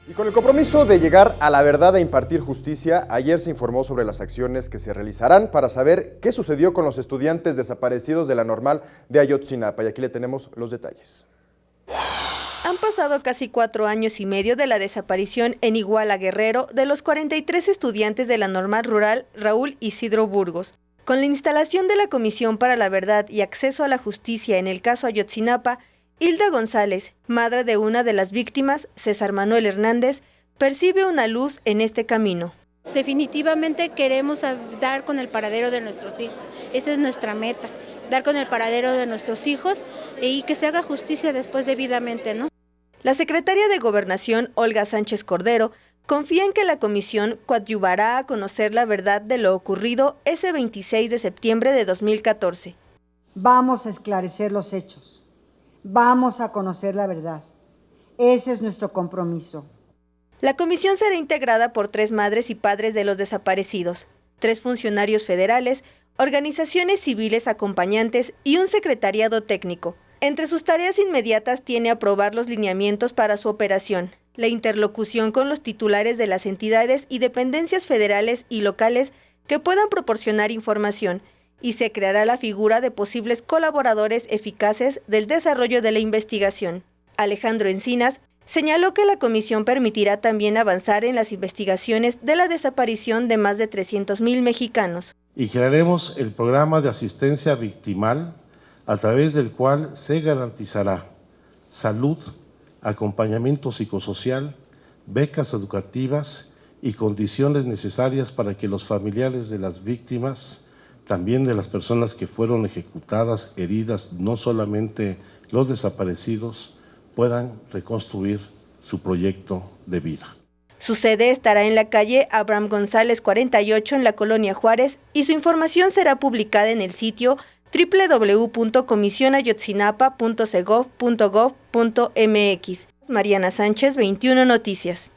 Y con el compromiso de llegar a la verdad e impartir justicia, ayer se informó sobre las acciones que se realizarán para saber qué sucedió con los estudiantes desaparecidos de la Normal de Ayotzinapa. Y aquí le tenemos los detalles. Han pasado casi 4 años y medio de la desaparición en Iguala, Guerrero, de los 43 estudiantes de la Normal Rural Raúl Isidro Burgos. Con la instalación de la Comisión para la Verdad y Acceso a la Justicia en el caso Ayotzinapa, Hilda González, madre de una de las víctimas, César Manuel Hernández, percibe una luz en este camino. Definitivamente queremos dar con el paradero de nuestros hijos. Esa es nuestra meta, dar con el paradero de nuestros hijos y que se haga justicia después debidamente, ¿no? La secretaria de Gobernación, Olga Sánchez Cordero, confía en que la comisión coadyuvará a conocer la verdad de lo ocurrido ese 26 de septiembre de 2014. Vamos a esclarecer los hechos. Vamos a conocer la verdad. Ese es nuestro compromiso. La comisión será integrada por 3 madres y padres de los desaparecidos, 3 funcionarios federales, organizaciones civiles acompañantes y un secretariado técnico. Entre sus tareas inmediatas tiene aprobar los lineamientos para su operación, la interlocución con los titulares de las entidades y dependencias federales y locales que puedan proporcionar información, y se creará la figura de posibles colaboradores eficaces del desarrollo de la investigación. Alejandro Encinas señaló que la comisión permitirá también avanzar en las investigaciones de la desaparición de más de 300,000 mexicanos. Y crearemos el programa de asistencia victimal, a través del cual se garantizará salud, acompañamiento psicosocial, becas educativas y condiciones necesarias para que los familiares de las víctimas, también de las personas que fueron ejecutadas, heridas, no solamente los desaparecidos, puedan reconstruir su proyecto de vida. Su sede estará en la calle Abraham González 48 en la Colonia Juárez y su información será publicada en el sitio www.comisionayotzinapa.segov.gov.mx. Mariana Sánchez, 21 Noticias.